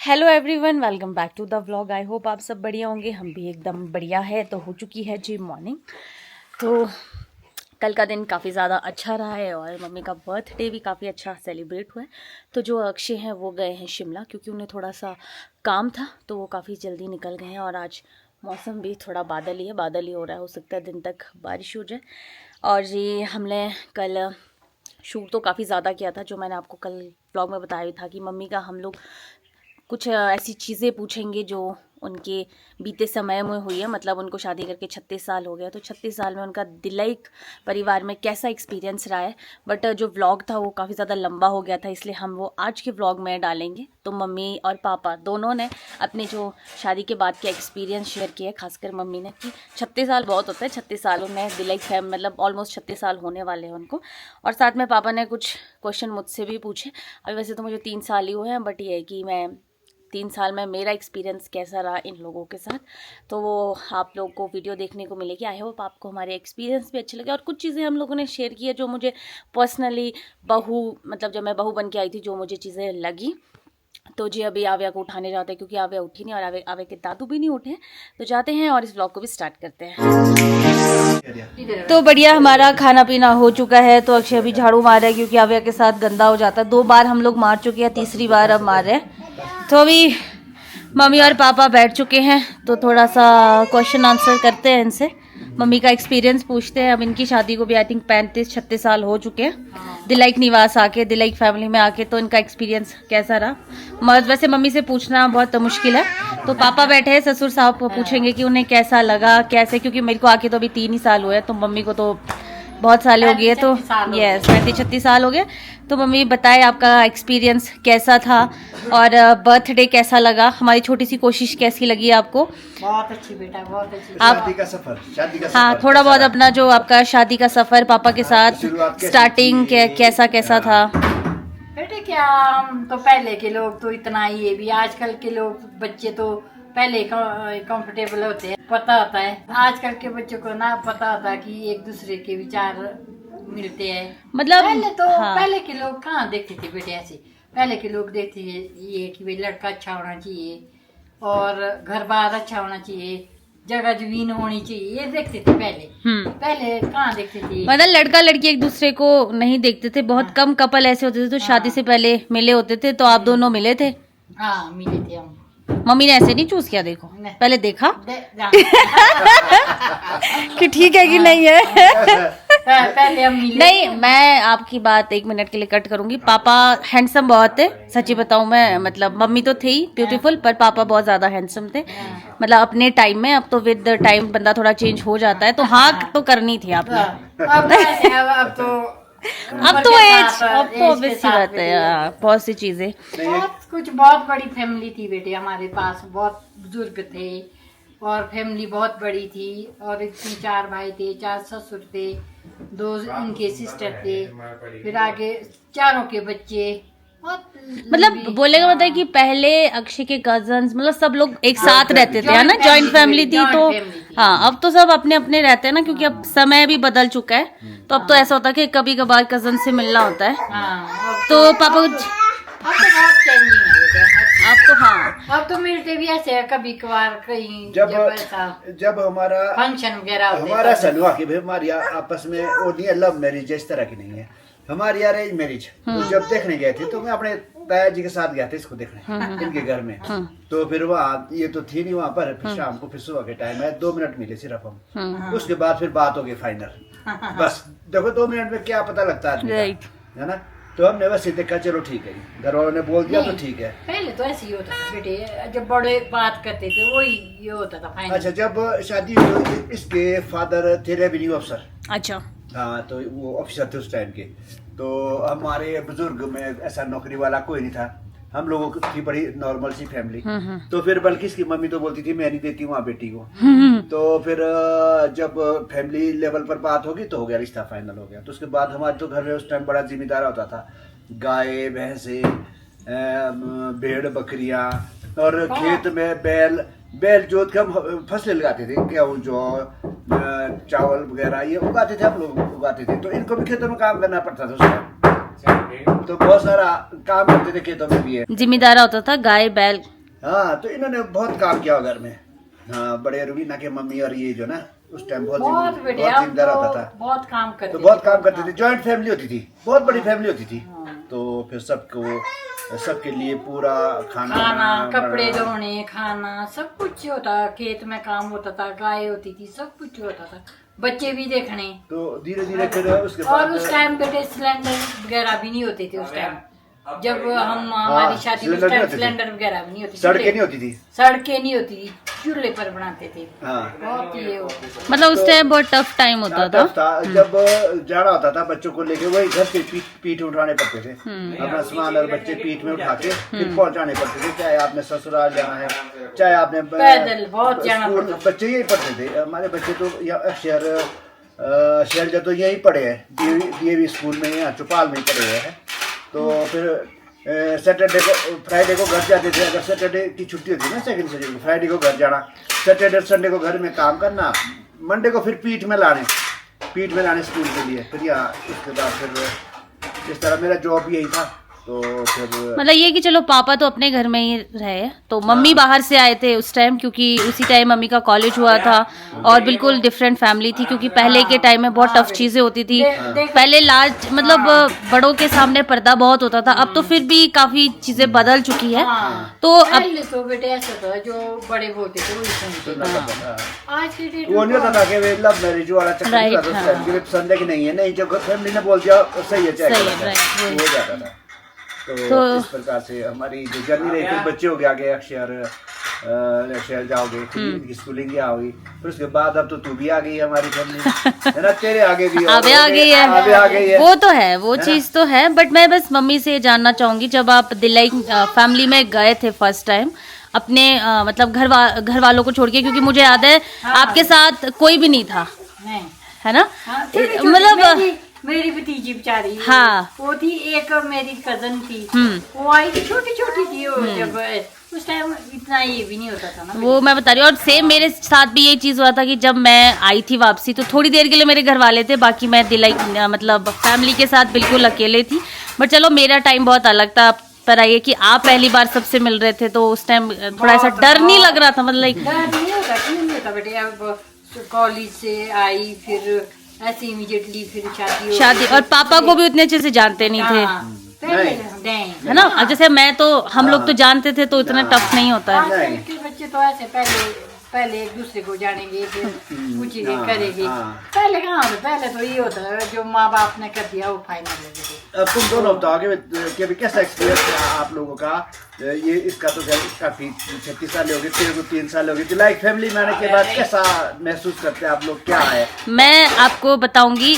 Hello everyone, welcome back to the vlog. आई होप आप सब बढ़िया होंगे, हम भी एकदम बढ़िया है। तो हो चुकी है जी मॉर्निंग। तो कल का दिन काफ़ी ज़्यादा अच्छा रहा है और मम्मी का बर्थडे भी काफ़ी अच्छा सेलिब्रेट हुआ है। तो जो अक्षय हैं वो गए हैं शिमला, क्योंकि उन्हें थोड़ा सा काम था, तो वो काफ़ी जल्दी निकल गए हैं। और आज मौसम भी थोड़ा बादल ही हो रहा है, हो सकता है दिन तक बारिश हो जाए। और जी हमने कल शूट तो काफ़ी ज़्यादा किया था, जो मैंने आपको कल व्लॉग में बताया था कि मम्मी का हम लोग कुछ ऐसी चीज़ें पूछेंगे जो उनके बीते समय में हुई है। मतलब उनको शादी करके 36 साल हो गया, तो 36 साल में उनका दिलाइक परिवार में कैसा एक्सपीरियंस रहा है। बट जो व्लॉग था वो काफ़ी ज़्यादा लंबा हो गया था, इसलिए हम वो आज के व्लॉग में डालेंगे। तो मम्मी और पापा दोनों ने अपने जो शादी के बाद के एक्सपीरियंस शेयर किए, खासकर मम्मी ने, कि 36 साल बहुत होता है। 36 सालों में दिलाइक है, मतलब ऑलमोस्ट 36 साल होने वाले हैं उनको। और साथ में पापा ने कुछ क्वेश्चन मुझसे भी पूछे। अभी वैसे तो मुझे 3 साल ही हुए हैं, बट ये है कि मैं 3 साल में मेरा एक्सपीरियंस कैसा रहा इन लोगों के साथ, तो वो आप लोगों को वीडियो देखने को मिलेगी। आई होप आपको हमारे एक्सपीरियंस भी अच्छे लगे। और कुछ चीज़ें हम लोगों ने शेयर की है जो मुझे पर्सनली मतलब जब मैं बहू बन के आई थी, जो मुझे चीज़ें लगी। तो जी अभी आव्या को उठाने जाते हैं, क्योंकि आव्या उठी नहीं और आव्या के दादू भी नहीं उठे हैं। तो जाते हैं और इस ब्लॉग को भी स्टार्ट करते हैं। तो बढ़िया, हमारा खाना पीना हो चुका है। तो अक्षय अभी झाड़ू मार रहा है, क्योंकि आव्या के साथ गंदा हो जाता है। 2 बार हम लोग मार चुके हैं, तीसरी बार अब मार रहे हैं। तो अभी मम्मी और पापा बैठ चुके हैं, तो थोड़ा सा क्वेश्चन आंसर करते हैं इनसे, मम्मी का एक्सपीरियंस पूछते हैं। अब इनकी शादी को भी आई थिंक 35-36 साल हो चुके हैं, दिलाइक निवास आके, दिलाइक फैमिली में आके। तो इनका एक्सपीरियंस कैसा रहा। वैसे मम्मी से पूछना बहुत मुश्किल है, तो पापा बैठे हैं, ससुर साहब को पूछेंगे कि उन्हें कैसा लगा, कैसे, क्योंकि मेरे को आके तो अभी 3 ही साल हुए हैं, तो मम्मी को तो बहुत साल हो गए। तो यस, 35-36 साल हो गए। तो मम्मी बताए आपका एक्सपीरियंस कैसा था और बर्थडे कैसा लगा, हमारी छोटी सी कोशिश कैसी लगी आपको। बहुत अच्छी बेटा, बहुत अच्छी। आप शादी का सफर हाँ, थोड़ा बहुत अपना जो आपका शादी का सफर पापा के साथ स्टार्टिंग कैसा था। बेटे क्या, हम तो पहले के लोग तो इतना ही, ये भी आजकल के लोग बच्चे तो पहले कंफर्टेबल होते हैं, पता होता है। आजकल के बच्चों को ना पता होता कि एक दूसरे के विचार मिलते हैं। मतलब पहले तो हाँ। पहले के लोग कहाँ देखते थे बेटे ऐसे। पहले के लोग देखते थे ये कि भाई लड़का अच्छा होना चाहिए और घर बार अच्छा होना चाहिए, जगह जमीन होनी चाहिए, ये देखते थे पहले। पहले कहाँ देखते थे। मतलब लड़का लड़की एक दूसरे को नहीं देखते थे, बहुत कम कपल ऐसे होते थे तो शादी से पहले मिले होते थे। तो आप दोनों मिले थे। हाँ, मिले थे हम। मम्मी ने ऐसे नहीं चूज किया, देखो नहीं। पहले देखा हाँ। कि ठीक है कि नहीं है। पहले हम मिले। नहीं, मैं आपकी बात 1 मिनट के लिए कट करूंगी। पापा हैंडसम बहुत है, सच्ची बताऊं मैं, मतलब मम्मी तो थी ब्यूटीफुल, पर पापा बहुत ज्यादा हैंडसम थे। मतलब अपने टाइम में, अब तो विद टाइम बंदा थोड़ा चेंज हो जाता है, तो हाँ तो करनी थी आपने। अब तो एज, अब तो ऑब्वियस सी बात है, बहुत सी चीजें। बहुत बड़ी फैमिली थी बेटे हमारे पास, बहुत बुजुर्ग थे और फैमिली बहुत बड़ी थी। और इसमें 4 भाई थे, 4 ससुर थे, 2 उनके सिस्टर थे, फिर आगे चारों के बच्चे। मतलब बोलेगा मतलब कि पहले अक्षय के कजन्स, मतलब सब लोग एक साथ रहते थे, है ना, जॉइंट फैमिली थी। तो हाँ, अब तो सब अपने अपने रहते हैं ना, क्योंकि अब समय भी बदल चुका है। तो अब तो ऐसा होता है कि कभी कभार कजन से मिलना होता है। तो पापा अब तो बहुत चेंजिंग है बेटे। आप तो हाँ, अब तो मिलते भी ऐसे है कभी कभार, कहीं जब हमारा फंक्शन वगैरह होते हैं हमारा सन हुआ कि भाई हमारी आपस में वो नहीं है, लव मैरिज इस तरह की नहीं है, हमारी अरेंज मैरिज। तो जब देखने गए थे तो मैं अपने ताया जी के साथ गया था इसको देखने, इनके घर में। तो फिर वहाँ ये तो थी नहीं वहाँ पर, फिर शाम को फिर सुबह के टाइम है, 2 मिनट मिले सिर्फ हम। उसके बाद फिर बात हो गई फाइनल। बस देखो 2 मिनट में क्या पता लगता है, है ना। तो हमने बस देखा, चलो ठीक है, घर वालों ने बोल दिया तो ठीक है। पहले तो ऐसे ही होता था बेटे, जब बड़े बात करते थे वही ये होता था फाइनल। अच्छा, जब शादी हुई, इसके फादर थे रेवेन्यू अफसर। अच्छा हाँ, तो वो ऑफिसर थे उस टाइम के। तो हमारे बुजुर्ग में ऐसा नौकरी वाला कोई नहीं था, हम लोगों की बड़ी नॉर्मल सी फैमिली। तो फिर बल्कि इसकी मम्मी तो बोलती थी मैं नहीं देती वहाँ बेटी को। तो फिर जब फैमिली लेवल पर बात होगी तो हो गया, रिश्ता फाइनल हो गया। तो उसके बाद हमारे तो घर में उस टाइम बड़ा जिम्मेदार होता था, गाय भैंसे, भेड़ बकरियां, और खेत में बैल जोत के हम फसलें लगाते थे, गेहूं जौ चावल वगैरह ये उगाते थे, हम लोग उगाते थे। तो इनको भी खेतों में काम करना पड़ता था उस टाइम, तो बहुत सारा काम करते थे खेतों में भी। है जिम्मेदार होता था, गाय बैल हाँ, तो इन्होंने बहुत काम किया घर में। हाँ, बड़े रुबीना के मम्मी और ये जो ना उस टाइम बहुत बहुत बढ़िया, जिम्मेदार तो होता था, बहुत काम करते तो बहुत थे। काम करते थे। जॉइंट फैमिली होती थी, बहुत बड़ी फैमिली होती थी। हाँ। तो फिर सबके लिए पूरा खाना कपड़े बनाना। धोने, खाना, सब कुछ होता। खेत में काम होता था, गाय होती थी, सब कुछ होता था, बच्चे भी देखने। तो धीरे धीरे फिर उसके और बाद उस टाइम पे सिलेंडर वगैरह भी नहीं होते थे। उस टाइम जब हम हमारी शादी उस सिलेंडर नहीं टाइम होते थे। सिलेंडर वगैरह भी नहीं होती, सड़कें नहीं होती थी। सड़कें नहीं होती थी, चूल्हे पर बनाते थे। हाँ, बहुत ये हो मतलब उस टाइम बहुत टफ टाइम होता था। टफ था। जब जाना होता था बच्चों को लेके, वही घर से पीठ उठाने पड़ते थे, अपना सामान और बच्चे पीठ में उठा के फिर पहुंचाने पड़ते थे। चाहे आपने ससुराल जाना है, चाहे आपने पैदल बहुत जाना स्कूल, पड़ता। बच्चे यही पढ़ते थे। हमारे बच्चे तो शहर तो यही पढ़े हैं, डीएवी स्कूल में, यहाँ चौपाल में ही पढ़े हुए हैं। तो फिर सैटरडे को फ्राइडे को घर जाते थे। अगर सैटरडे की छुट्टी होती ना, सेकंड सैटरडे को, फ्राइडे को घर जाना, सैटरडे संडे को घर में काम करना, मंडे को फिर पीठ में लाने स्कूल के लिए। फिर यहाँ उसके बाद फिर इस तरह मेरा जॉब यही था। तो फिर मतलब ये कि चलो पापा तो अपने घर में ही रहे, तो मम्मी बाहर से आए थे उस टाइम, क्योंकि उसी टाइम मम्मी का कॉलेज हुआ था और बिल्कुल डिफरेंट फैमिली थी। क्योंकि पहले के टाइम में बहुत टफ चीजें होती थी। पहले लाज मतलब बड़ों के सामने पर्दा बहुत होता था, अब तो फिर भी काफी चीजें बदल चुकी है। तो अब पहले तो बेटे ऐसा था, जो बड़े बोलते थे वही सुनते थे। आज के डेट वो नहीं होता था कि वे लव मैरिज वाला चक्कर Right, नहीं था उस टाइम, हाँ। कि वे पसंद है कि नहीं है, नहीं जो फैमिली ने बोल दिया सही है, चाहे सही गलत है, right, वही। वो जाता था। तो इस प्रकार से हमारी जो जर्नी रही, फिर बच्चे हो गए आगे, शहर जाओगे, फिर इनकी स्कूलिंग यहाँ होगी, फिर उसके बाद अब तो तू भी आ गई है हमारी फैमिली, है ना, तेरे आगे भी आगे आ गई है, आगे आ गई है। वो तो है, वो चीज तो है। बट मैं बस मम्मी से जानना चाहूंगी, जब आप दिल्ली फैमिली में गए थे फर्स्ट टाइम अपने मतलब घर वालों को छोड़ के, क्योंकि मुझे याद है आपके साथ कोई भी नहीं था, नहीं। है ना? हाँ, छोटी-छोटी मतलब मेरी भतीजी बेचारी, हाँ। वो थी, एक मेरी कजन थी, हम्म। वो आई थी, छोटी छोटी थी वो। जब उस टाइम इतना ये भी नहीं होता था ना। वो मैं बता रही हूँ, और सेम मेरे साथ भी यही चीज हुआ था कि जब मैं आई थी वापसी, तो थोड़ी देर के लिए मेरे घर वाले थे, बाकी मैं दिल्ली मतलब फैमिली के साथ बिल्कुल अकेले थी। बट चलो मेरा टाइम बहुत अलग था। पर आइए कि आप पहली बार सबसे मिल रहे थे, तो उस टाइम थोड़ा ऐसा डर नहीं लग रहा था, मतलब डर नहीं होता, क्यों नहीं होता बेटे। अब कॉलेज से आई, फिर ऐसे इमीडिएटली फिर शादी हो शादी, गई। और पापा को भी उतने अच्छे से जानते नहीं थे, हाँ, पहले नहीं। है ना? अब जैसे मैं तो हम लोग तो जानते थे, तो इतना टफ नहीं होता है। आजकल के बच्चे तो ऐसे पहले एक दूसरे को जानेंगे, फिर पूछेंगे, हाँ, करेंगे। हाँ। पहले कहाँ होता, पहले तो ये होता है जो माँ बाप ने कर दिया वो फाइनल है। अब तुम दोनों बताओ कि अभी कैसा एक्सपीरियंस रहा आप लोगों का? ये इसका तो काफी 36 साल हो गए, तेरे को 3 साल हो गए, तो लाइक फैमिली में आने के बाद कैसा महसूस करते हैं आप लोग, क्या है? मैं आपको बताऊंगी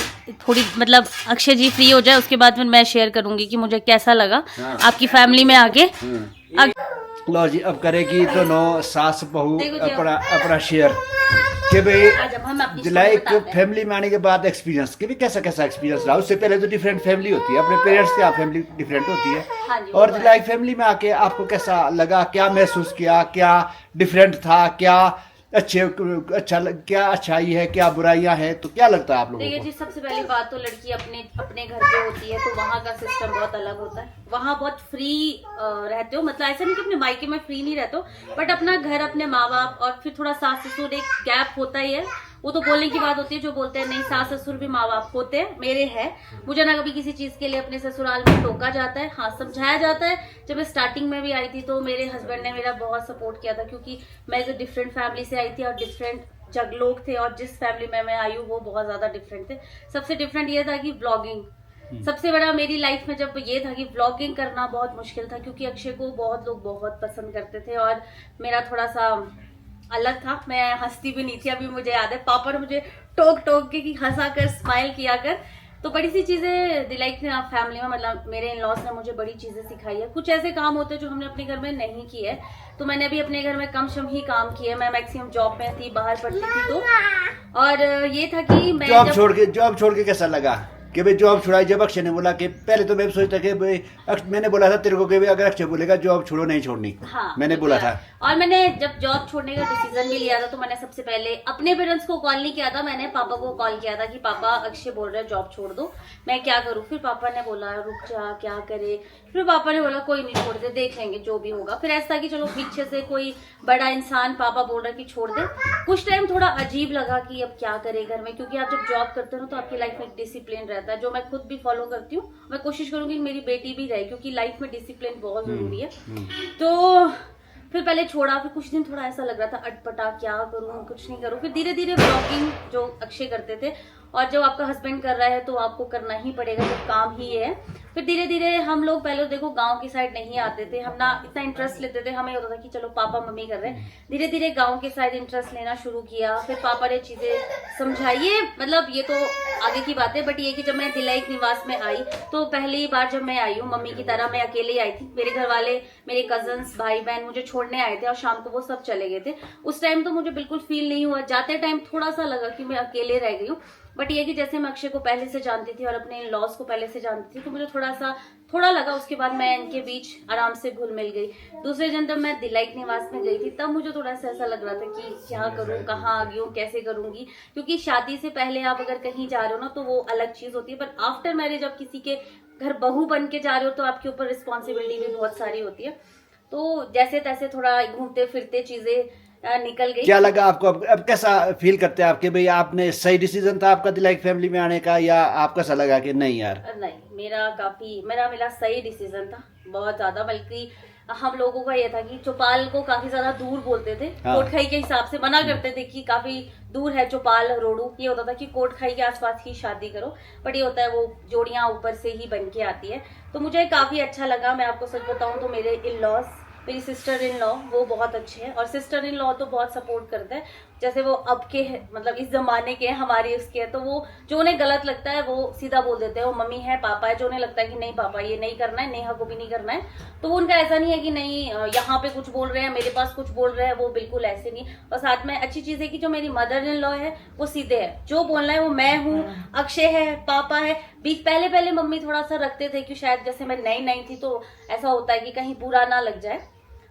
थोड़ी, मतलब अक्षय जी फ्री हो जाए उसके बाद फिर मैं शेयर करूंगी कि मुझे कैसा लगा हाँ। आपकी फैमिली में आके। लो जी, अब करेगी दोनों सास बहू देखो जी, अपना शेयर कि भाई आज अब हम अपनी लाइक story बताते हैं। फैमिली में आने के बाद एक्सपीरियंस कि भाई कैसा एक्सपीरियंस रहा। उससे पहले तो डिफरेंट फैमिली होती है, अपने पेरेंट्स के यहाँ फैमिली डिफरेंट होती हाँ है, जी, और लाइक फैमिली में आके आपको कैसा लगा, क्या महसूस किया, क्या डिफरेंट था, क्या क्या अच्छाई है, क्या बुराइयां हैं, तो क्या लगता है आप लोगों देखिए को? जी, सबसे पहली बात तो लड़की अपने घर पे होती है, तो वहाँ का सिस्टम बहुत अलग होता है। वहाँ बहुत फ्री रहते हो, मतलब ऐसा नहीं कि अपने मायके में फ्री नहीं रहते हो, बट अपना घर, अपने माँ बाप, और फिर थोड़ा सास ससुर, एक गैप होता ही है। वो तो बोलने की बात होती है, जो बोलते हैं नहीं सास ससुर भी माँ बाप होते हैं, मेरे हैं। मुझे ना कभी किसी चीज के लिए अपने ससुराल में टोका जाता है, हाँ समझाया जाता है। जब मैं स्टार्टिंग में भी आई थी तो मेरे हस्बैंड ने मेरा बहुत सपोर्ट किया था, क्योंकि मैं एक डिफरेंट फैमिली से आई थी और डिफरेंट जग लोग थे, और जिस फैमिली में मैं आई हूँ वो बहुत ज्यादा डिफरेंट थे। सबसे डिफरेंट ये था कि व्लॉगिंग सबसे बड़ा मेरी लाइफ में जब ये था कि व्लॉगिंग करना बहुत मुश्किल था, क्योंकि अक्षय को बहुत लोग बहुत पसंद करते थे और मेरा थोड़ा सा अलग था। मैं हंसती भी नहीं थी, अभी मुझे याद है पापा ने मुझे टोक के कि हंसा कर, स्माइल किया कर। तो बड़ी सी चीजें दिलाई थी फैमिली में, मतलब मेरे इन लॉज ने मुझे बड़ी चीजें सिखाई है। कुछ ऐसे काम होते हैं जो हमने अपने घर में नहीं किए, तो मैंने अभी अपने घर में कम शम ही काम किए। मैं मैक्सिमम जॉब में थी, बाहर पढ़ती थी, तो और ये था कि मैं जॉब छोड़ के कैसा लगा कि भाई जॉब छुड़ाई? जब अक्षय ने बोला कि पहले तो मैं सोचता कि भाई मैंने बोला था तेरे को कि भाई अगर अक्षय बोलेगा जॉब छोड़ो नहीं छोड़नी, हाँ, मैंने बोला था। और मैंने जब जॉब छोड़ने का डिसीजन भी लिया था, तो मैंने सबसे पहले अपने पेरेंट्स को कॉल नहीं किया था, मैंने पापा को कॉल किया था कि पापा अक्षय बोल रहे जॉब छोड़ दो, मैं क्या करूँ। फिर पापा ने बोला रुक जा, क्या करे, फिर पापा ने बोला कोई नहीं, छोड़ दे, देख लेंगे जो भी होगा। फिर ऐसा कि चलो पीछे से कोई बड़ा इंसान पापा बोल रहा है कि छोड़ दे। कुछ टाइम थोड़ा अजीब लगा कि अब क्या करे घर में, क्योंकि आप जब जॉब करते हो ना तो आपकी लाइफ में डिसिप्लिन रहता है, जो मैं खुद भी फॉलो करती हूँ। मैं कोशिश करूंगी कि मेरी बेटी भी रहे, क्योंकि लाइफ में डिसिप्लिन बहुत जरूरी है। तो फिर पहले छोड़ा, फिर कुछ दिन थोड़ा ऐसा लग रहा था अटपटा, क्या करूं कुछ नहीं करूं। फिर धीरे धीरे ब्लॉगिंग जो अक्षय करते थे, और जब आपका हस्बैंड कर रहा है तो आपको करना ही पड़ेगा, जब काम ही है। फिर धीरे धीरे हम लोग पहले देखो गांव की साइड नहीं आते थे, हम ना इतना इंटरेस्ट लेते थे, हमें होता था कि चलो पापा मम्मी कर रहे हैं। धीरे धीरे गांव के साइड इंटरेस्ट लेना शुरू किया। फिर पापा ने चीजें समझाइए, मतलब ये तो आगे की बात है, बट ये कि जब मैं दिलाइक निवास में आई तो पहली बार जब मैं आई हूँ मम्मी की तरह, मैं अकेले ही आई थी। मेरे घर वाले, मेरे कजन्स, भाई बहन मुझे छोड़ने आए थे और शाम को वो सब चले गए थे। उस टाइम तो मुझे बिल्कुल फील नहीं हुआ, जाते टाइम थोड़ा सा लगा कि मैं अकेले रह गई हूँ। बट ये कि जैसे मैं अक्षय को पहले से जानती थी और अपने लॉस को पहले से जानती थी, तो मुझे थोड़ा लगा। उसके बाद मैं इनके बीच आराम से घुल मिल गई। दूसरे दिन जब मैं दिलाइक निवास में गई थी तब मुझे थोड़ा सा ऐसा लग रहा था कि क्या करूं, कहाँ आ गई हूँ, कैसे करूंगी। क्योंकि शादी से पहले आप अगर कहीं जा रहे हो ना तो वो अलग चीज होती है, बट आफ्टर मैरिज आप किसी के घर बहू बन के जा रहे हो तो आपके ऊपर रिस्पॉन्सिबिलिटी भी बहुत सारी होती है। तो जैसे तैसे थोड़ा घूमते फिरते चीजें निकल गई। क्या लगा आपको, अब कैसा फील करते हैं आपके, भाई आपने सही डिसीजन था आपका दिलाइक फैमिली में आने का, या आपको ऐसा लगा कि नहीं यार? नहीं, मेरा सही डिसीजन था, बहुत ज्यादा। बल्कि हम लोगों का ये था कि चौपाल को काफी ज्यादा दूर बोलते थे। हाँ। कोटखाई के हिसाब से मना करते थे कि काफी दूर है चौपाल रोडू। ये होता था कि कोटखाई के आसपास ही शादी करो, बट ये होता है वो जोड़ियां ऊपर से ही बन के आती है। तो मुझे काफी अच्छा लगा। मैं आपको सच बताऊं तो मेरे इन लॉज, मेरी सिस्टर इन लॉ वो बहुत अच्छे हैं, और सिस्टर इन लॉ तो बहुत सपोर्ट करते हैं। जैसे वो अब के मतलब इस जमाने के हैं, हमारी उसके हैं, तो वो जो उन्हें गलत लगता है वो सीधा बोल देते हैं। वो मम्मी है, पापा है, जो उन्हें लगता है कि नहीं पापा ये नहीं करना है, नेहा को भी नहीं करना है, तो उनका ऐसा नहीं है कि नहीं यहाँ पे कुछ बोल रहे हैं, मेरे पास कुछ बोल रहे हैं, वो बिल्कुल ऐसे नहीं। और साथ में अच्छी चीज है कि जो मेरी मदर इन लॉ है वो सीधे है, जो बोलना है वो मैं हूँ, अक्षय है, पापा है। बीच पहले मम्मी थोड़ा सा रखते थे कि शायद जैसे मैं नई थी तो ऐसा होता है कि कहीं बुरा ना लग जाए।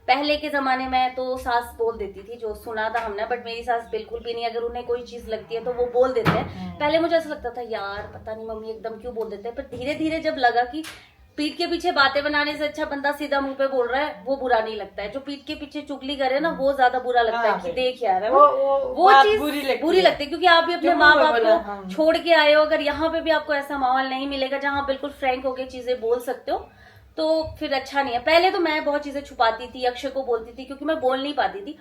पहले के जमाने में तो सास बोल देती थी, जो सुना था हमने, बट मेरी सास बिल्कुल भी नहीं। अगर उन्हें कोई चीज लगती है तो वो बोल देते हैं। पहले मुझे ऐसा लगता था यार पता नहीं मम्मी एकदम क्यों बोल देते हैं, पर धीरे धीरे जब लगा कि पीठ के पीछे बातें बनाने से अच्छा बंदा सीधा मुंह पे बोल रहा है, वो बुरा नहीं लगता है। जो पीठ के पीछे चुगली करे ना वो ज्यादा बुरा लगता है कि देख यार वो चीज बुरी लगती है। क्योंकि आप भी अपने माँ बाप को छोड़ के आए हो, अगर यहाँ पे भी आपको ऐसा माहौल नहीं मिलेगा जहाँ बिल्कुल फ्रैंक होकर चीजें बोल सकते हो तो फिर अच्छा नहीं है। पहले तो मैं बहुत चीजें छुपाती थी, अक्षय को बोलती थी क्योंकि मैं बोल नहीं पाती थी।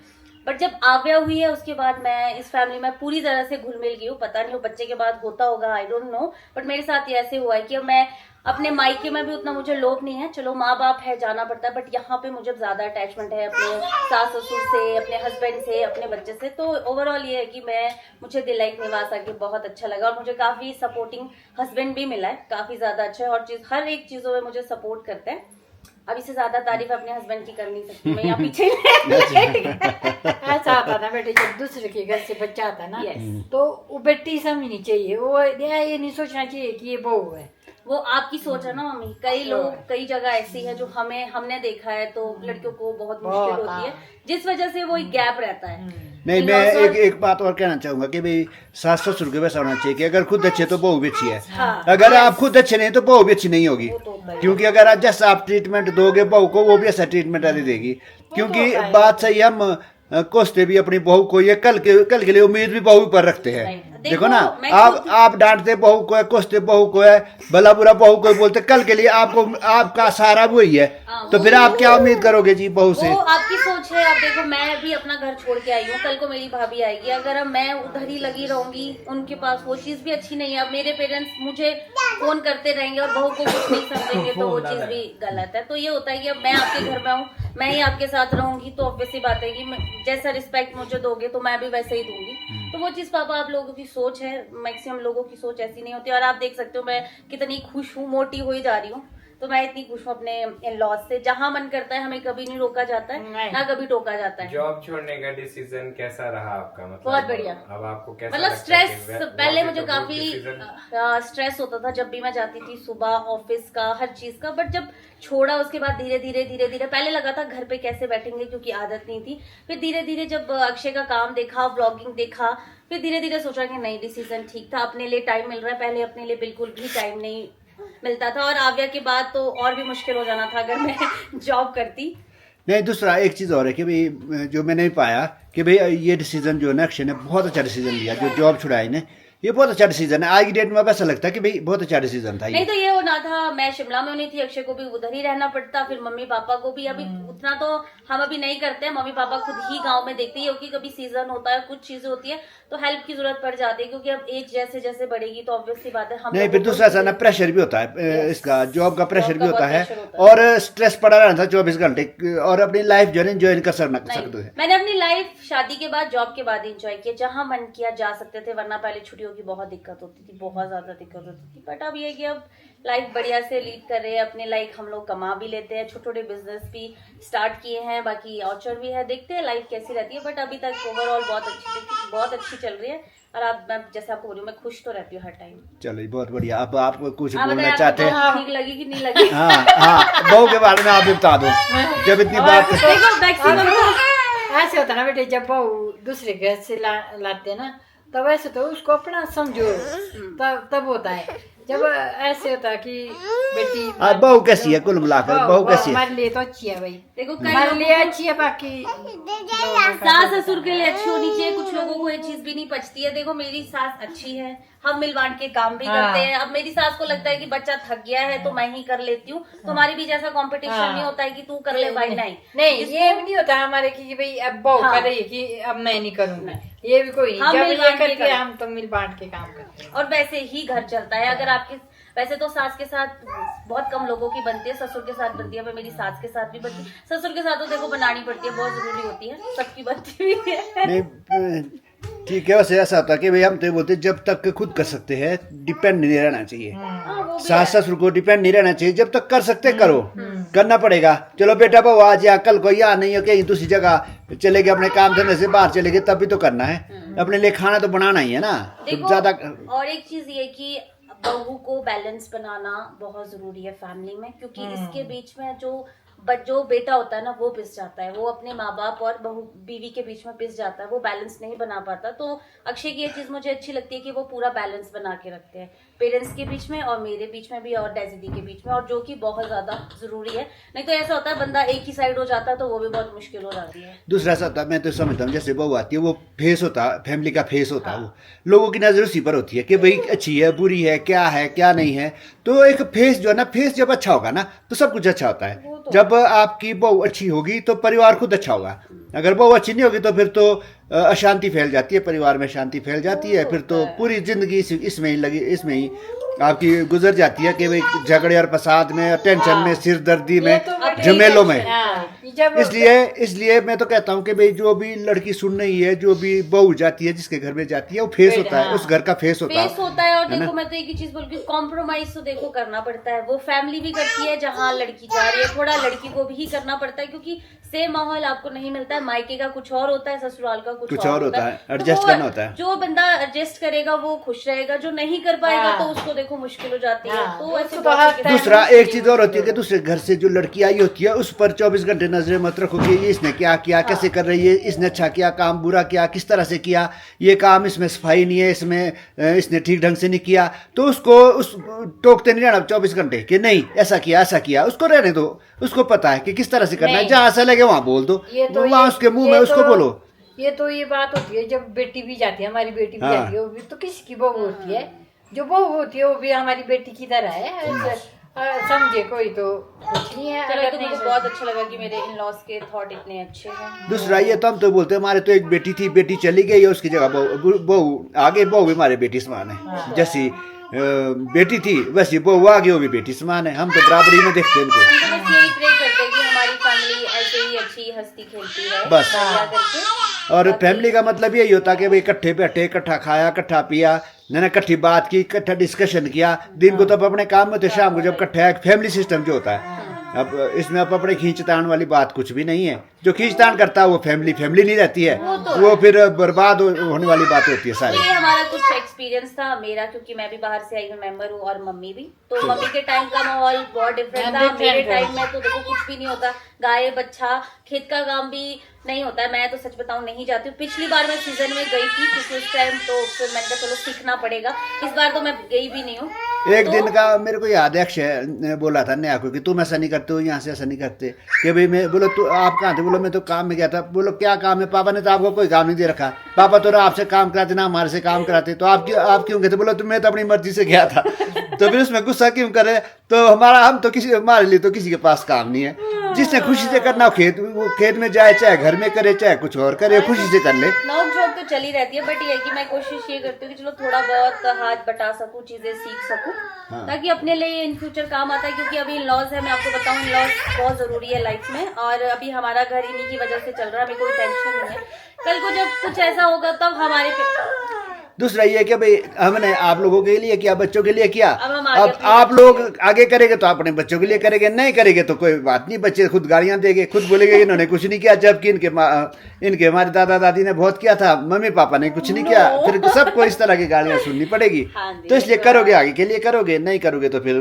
बट जब आव्या हुई है उसके बाद मैं इस फैमिली में पूरी तरह से घुल मिल गई हूँ। पता नहीं वो बच्चे के बाद होता होगा, आई डोंट नो, बट मेरे साथ ये ऐसे हुआ है कि अब मैं अपने मायके में भी उतना मुझे लोभ नहीं है। चलो माँ बाप है, जाना पड़ता है, बट यहाँ पे मुझे ज्यादा अटैचमेंट है अपने सास ससुर से, अपने हस्बैंड से, अपने बच्चे से। तो ओवरऑल ये है कि मुझे दिलाइक निवास आके बहुत अच्छा लगा, और मुझे काफी सपोर्टिंग हस्बैंड भी मिला है, काफी ज्यादा अच्छा है, और हर एक चीजों में मुझे सपोर्ट करते हैं। अब इससे ज्यादा तारीफ अपने हस्बैंड की कर नहीं सकती मैं, यहाँ पीछे ऐसा आता ना बेटे, जब दूसरे के घर से बच्चा आता ना तो वो बेटी समझनी चाहिए, वो ये नहीं सोचना चाहिए कि ये बहू है। वो आपकी सोच है ना मम्मी। कई लोग कई जगह ऐसी है जो हमने देखा है, तो लड़कियों को बहुत मुश्किल होती है, जिस वजह से वो एक गैप रहता है। नहीं, मैं एक बात और कहना चाहूंगा कि भाई सास ससुर के वैसा होना चाहिए कि अगर खुद अच्छे तो बहू भी अच्छी है। हाँ, अगर आप खुद अच्छे नहीं तो बहू भी अच्छी नहीं होगी, क्योंकि अगर आज जैसा आप ट्रीटमेंट दोगे बहू को, वो भी ऐसा ट्रीटमेंट देगी। क्योंकि बात सही, हम कोसते भी अपनी बहू को, ये कल के लिए उम्मीद भी बहू पर रखते हैं। देखो ना, आप डांटते बहू को है, कोसते बहू को है, भला बुरा बहू को बोलते, कल के लिए आपका सहारा वही है। तो फिर आप क्या उम्मीद करोगे जी बहू से? वो आपकी सोच है। आप देखो मैं भी अपना घर छोड़ के आई हूँ, कल को मेरी भाभी आएगी, अगर अब मैं उधर ही लगी रहूंगी, उनके पास वो चीज भी अच्छी नहीं है। अब मेरे पेरेंट्स मुझे फोन करते रहेंगे और बहू को कुछ नहीं समझेंगे तो वो चीज भी गलत है। तो ये होता है कि अब मैं आपके घर में हूँ, मैं ही आपके साथ रहूंगी, तो ऑब्वियस सी बात है कि जैसा रिस्पेक्ट मुझे दोगे तो मैं भी वैसे ही दूंगी। तो वो चीज पापा आप लोगों की सोच है, मैक्सिमम लोगों की सोच ऐसी नहीं होती। और आप देख सकते हो मैं कितनी खुश हूँ, मोटी हुई जा रही हूँ, तो मैं इतनी खुश हूँ अपने इन लॉज से। जहाँ मन करता है हमें कभी नहीं रोका जाता है, ना कभी टोका जाता है। जॉब छोड़ने का डिसीजन कैसा रहा आपका? मतलब बहुत बढ़िया। अब आपको कैसा मतलब लगता है स्ट्रेस, कि पहले मुझे तो काफी स्ट्रेस होता था जब भी मैं जाती थी, सुबह ऑफिस का, हर चीज का। बट जब छोड़ा उसके बाद धीरे धीरे पहले लगा था घर पे कैसे बैठेंगे क्योंकि आदत नहीं थी। फिर धीरे धीरे जब अक्षय का काम देखा, व्लॉगिंग देखा, फिर धीरे धीरे सोचा कि नहीं डिसीजन ठीक था, अपने लिए टाइम मिल रहा है। पहले अपने लिए बिल्कुल भी टाइम नहीं मिलता था, और आव्या के बाद तो और भी मुश्किल हो जाना था अगर मैं जॉब करती। नहीं, दूसरा एक चीज़ और है कि भाई जो मैंने पाया कि भाई ये डिसीजन जो है ना अक्षय ने बहुत अच्छा डिसीजन लिया, जो जॉब छुड़ाई ने, ये बहुत अच्छा डिसीजन है। आज की डेट में अब ऐसा लगता है कि भाई बहुत अच्छा डिसीजन था ये। नहीं तो ये होना था, मैं शिमला में होनी थी, अक्षय को भी उधर ही रहना पड़ता, फिर मम्मी पापा को भी अभी उतना तो हम अभी नहीं करते हैं, मम्मी पापा खुद ही गांव में देखते हैं, क्योंकि कभी सीजन होता है, कुछ चीजें होती है तो हेल्प की जरूरत पड़ जाती है, क्योंकि अब एज जैसे जैसे बढ़ेगी तो ऑब्वियस सी बात है हम नहीं, लोगों फिर को दूसरा भी- ना प्रेशर भी होता है, इसका जॉब का प्रेशर जॉब भी का होता बहुत है, प्रेशर होता और स्ट्रेस पड़ा रहता है 24 घंटे, और अपनी लाइफ जो है एंजॉय कर सकते नहीं, हैं। मैंने अपनी लाइफ शादी के बाद, जॉब के बाद एंजॉय किया, जहां मन किया जा सकते थे, वरना पहले छुट्टियों की बहुत दिक्कत होती थी, बहुत ज्यादा दिक्कत होती थी। बट अब ये कि अब लाइफ बढ़िया से लीड कर रहे हैं अपने, लाइक हम लोग कमा भी लेते हैं, छोटे छोटे बिजनेस भी स्टार्ट किए हैं, बाकी ऑचर भी है, देखते हैं लाइफ कैसी रहती है। बट अभी तक ओवरऑल बहुत अच्छी चल रही है, और आप, मैं जैसे आपको बोलूँ, मैं खुश तो रहती हूँ हर टाइम। चलो जी, बहुत बढ़िया। अब आप कुछ आप बोलना बताएं, चाहते हैं? आपको ठीक लगी कि नहीं लगी? हाँ हाँ, बहू के बारे में आप भी बता दो, जब इतनी बात। देखो मैक्सिमम ऐसे होता ना बेटे, जब बहू दूसरे घर से लाते हैं ना, तब ऐसे तो उसको अपना समझो, तब होता है। जब ऐसे होता है कि बेटी बहू कैसी है, कुल मिलाकर बहू कैसी है? हमारे लिए तो अच्छी है भाई, देखो हमारे लिए अच्छी है, बाकी सास ससुर के लिए अच्छी होनी चाहिए, कुछ लोगों को ये चीज भी नहीं पचती है। देखो मेरी सास अच्छी है, हम मिल बांट के काम भी करते हैं। अब मेरी सास को लगता है कि बच्चा थक गया है तो मैं ही कर लेती हूँ, तुम्हारी भी जैसा कंपटीशन नहीं होता है कि तू कर ले भाई, नहीं ये भी नहीं होता हमारे कि भाई अब बहू कर रही है कि अब मैं नहीं करूंगा, ये भी कोई हम जब मिल ये बांट के करके हम तो मिल बांट के काम करते हैं। और वैसे ही घर चलता है। अगर आपके, वैसे तो सास के साथ बहुत कम लोगों की बनती है, ससुर के साथ बनती है, पर मेरी सास के साथ भी बनती है, ससुर के साथ तो देखो बनानी पड़ती है, बहुत जरूरी होती है, सबकी बनती हुई है। नहीं, ठीक है। वैसे ऐसा होता है कि भाई हम तो ये बोलते हैं, जब तक खुद कर सकते हैं डिपेंड नहीं रहना चाहिए, हाँ, वो भी सास ससुर को डिपेंड नहीं रहना चाहिए। जब तक कर सकते करो, करना पड़ेगा। चलो बेटा बहू आज या कल को या नहीं हो कहीं दूसरी जगह चले गए, अपने काम धंधे से बाहर चले गए, तब भी तो करना है, अपने लिए खाना तो बनाना ही है ना। तो देखो, ज्यादा और एक चीज ये कि बहू को बैलेंस बनाना बहुत जरूरी है फैमिली में, क्योंकि इसके बीच में जो बेटा होता है ना, वो पिस जाता है, वो अपने माँ बाप और बहू बीवी के बीच में पिस जाता है, वो बैलेंस नहीं बना पाता। तो अक्षय की ये चीज मुझे अच्छी लगती है कि वो पूरा बैलेंस बना के रखते हैं, पेरेंट्स के बीच में और मेरे बीच में भी और डेजी दी के बीच में, और जो कि बहुत ज्यादा जरूरी है। नहीं तो ऐसा होता है बंदा एक ही साइड हो जाता है तो वो भी बहुत मुश्किल हो जाती है। दूसरा ऐसा होता है, मैं तो समझता हूँ जैसे बहू आती है वो फेस होता है, फैमिली का फेस होता है, वो लोगों की नजर उसी पर होती है कि भाई अच्छी है बुरी है क्या नहीं है। तो एक फेस जो है ना, फेस जब अच्छा होगा ना तो सब कुछ अच्छा होता है। जब आपकी बहू अच्छी होगी तो परिवार खुद अच्छा होगा। अगर बहू अच्छी नहीं होगी तो फिर तो अशांति फैल जाती है, परिवार में शांति फैल जाती है, फिर तो पूरी जिंदगी इसमें ही आपकी गुजर जाती है कि भाई झगड़े और फसाद में, टेंशन में, सिर दर्दी में, झमेलों में। इसलिए मैं तो कहता हूँ कि भाई जो भी लड़की सुन रही है, जो भी बहू जाती है, जिसके घर में जाती है, वो फेस होता है, उस घर का फेस होता है। और देखो मैं तो एक ही चीज बोल रही हूँ, कॉम्प्रोमाइज तो देखो करना पड़ता है, वो फैमिली भी करती है जहाँ लड़की जा रही है, थोड़ा लड़की को भी करना पड़ता है, क्योंकि सेम माहौल आपको नहीं मिलता है। मायके का कुछ और होता है, ससुराल का कुछ और होता है, एडजस्ट करना होता है। जो बंदा एडजस्ट करेगा वो खुश रहेगा, जो नहीं कर पाएगा तो उसको देखो मुश्किल हो जाती है। तो ऐसे दूसरा एक चीज और होती है कि दूसरे घर से जो लड़की आई होती है उस पर 24 घंटे नजरें मत रखो कि ये इसने क्या किया, कैसे कर रही है, इसने अच्छा किया काम, बुरा किया, किस तरह से किया, ये काम इसमें सफाई नहीं है, इसने ठीक ढंग से नहीं किया, तो उसको टोकते नहीं रहना 24 घंटे कि नहीं ऐसा किया। उसको रहने दो, उसको पता है कि किस तरह से करना है, जहाँ ऐसा लगे वहाँ बोल दो, वहाँ उसके मुंह में उसको बोलो। ये बात होती है जब बेटी भी जाती है, हमारी बेटी भी जाती है, वो भी तो किसी की बहू होती है, जो बहू होती है वो भी हमारी बेटी की तरह है, समझे कोई तो कुछ नहीं है। चलो तो मुझे बहुत अच्छा लगा कि मेरे इन लॉज के थॉट इतने अच्छे हैं। दूसरा ये तो हम तो बोलते हैं हमारे तो एक बेटी थी, बेटी चली गई है, उसकी जगह बहू आगे, बहू भी हमारे बेटी समान है, जैसी बेटी थी वैसी बहू आगे, वो भी बेटी समान है, हम तो बराबरी में देखते हैं इनको। हम तो बस यही प्रे करते हैं कि हमारी फैमिली ऐसे ही अच्छी हंसती खेलती रहे बस। करके। और फैमिली का मतलब यही होता है कि भाई इकट्ठे बैठे, इकट्ठा खाया, इकट्ठा पिया, मैंने इकट्ठी बात की, इकट्ठा डिस्कशन किया, दिन को तो अपने काम में, तो शाम को जब इकट्ठा फैमिली सिस्टम जो होता है। अब इसमें अब अपने खींचतान वाली बात कुछ भी नहीं है, जो खींचतान करता है वो फैमिली नहीं रहती है, वो फिर बर्बाद होने वाली बात होती है सारी। ये हमारा कुछ एक्सपीरियंस था मेरा, क्योंकि मैं भी बाहर से आई हूँ, मेंबर हूँ, और मम्मी भी, तो मम्मी के टाइम का माहौल बहुत डिफरेंट था। मेरे टाइम में तो देखो कुछ भी नहीं होता, गाय बच्चा, खेत का काम भी नहीं होता है। मैं तो सच बताऊं नहीं जाती हूँ। पिछली बार मैं सीजन में गई थी क्योंकि उस टाइम तो फिर मैंने कहा चलो सीखना पड़ेगा, इस बार तो मैं गई भी नहीं हूँ। एक दिन का मेरे को याद है, अक्षय ने बोला था नया को कि तुम ऐसा नहीं करते हो, यहाँ से ऐसा नहीं करते। कि भाई मैं बोलो तू आप कहाँ थे? बोलो मैं तो काम में गया था। बोलो क्या काम है? पापा ने तो आपको कोई काम नहीं दे रखा, पापा तो ना आपसे काम कराते ना हमारे से काम कराते, तो आप क्यों गए थे? बोलो मैं तो अपनी मर्जी से गया था। तो फिर उसमें गुस्सा क्यों करे? तो हमारे लिए तो किसी के पास काम नहीं है। जिसने खुशी से करना वो खेत में जाए, चाहे घर में करे, चाहे कुछ और करे, खुशी से कर ले। नॉक झोंक तो चली रहती है, बट ये है कि मैं कोशिश ये करती हूँ कि चलो थोड़ा बहुत हाथ बटा सकूं, चीजें सीख सकूं, ताकि अपने लिए इन फ्यूचर काम आता है। क्योंकि अभी इन-लॉज है, मैं आपको बताऊं इन-लॉज बहुत जरूरी है लाइफ में, और अभी हमारा घर इन्हीं की वजह से चल रहा है, हमें कोई टेंशन नहीं है। कल को जब कुछ ऐसा होगा तब हमारे दूसरा ये कि भाई हमने आप लोगों के लिए किया, बच्चों के लिए किया, अब आप लोग आगे करेंगे तो अपने बच्चों के लिए करेंगे, नहीं करेंगे तो कोई बात नहीं, बच्चे खुद गालियां देंगे, खुद बोलेंगे इन्होंने कुछ नहीं किया, जबकि इनके हमारे दादा दादी ने बहुत किया था, मम्मी पापा ने कुछ नहीं किया। फिर सबको इस तरह की गालियां सुननी पड़ेगी। तो इसलिए करोगे आगे के लिए करोगे, नहीं करोगे तो फिर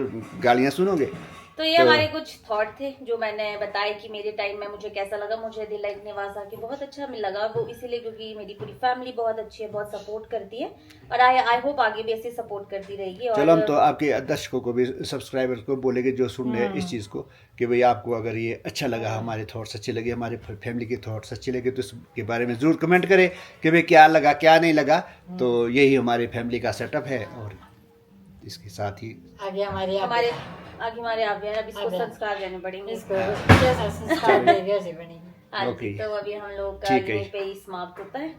गालियां सुनोगे। तो ये हमारे कुछ थॉट थे जो मैंने बताया कि मेरे टाइम में मुझे कैसा लगा। मुझे दिल लाइक निवास आके बहुत अच्छा लगा, वो इसीलिए क्योंकि मेरी पूरी फैमिली बहुत अच्छी है, बहुत सपोर्ट करती है, और आई होप आगे भी ऐसे सपोर्ट करती रहेगी। और चलो हम तो आपके दर्शकों को भी, सब्सक्राइबर्स को बोलेंगे जो सुन रहे हैं इस चीज़ को, कि भाई आपको अगर ये अच्छा लगा, हमारे थॉट्स अच्छे लगे, हमारे फैमिली के थॉट्स अच्छे लगे, तो इसके बारे में ज़रूर कमेंट करें कि भाई क्या लगा क्या नहीं लगा। तो यही हमारी फैमिली का सेटअप है, और इसके साथ ही आगे हमारे आप अब इसको संस्कार देने पड़ेंगे, इसको जैसा संस्कार देंगे वैसे बनेंगे। हाँ ओके। तो अभी हम लोग का ठीक है। यहीं पे ही समाप्त होता है।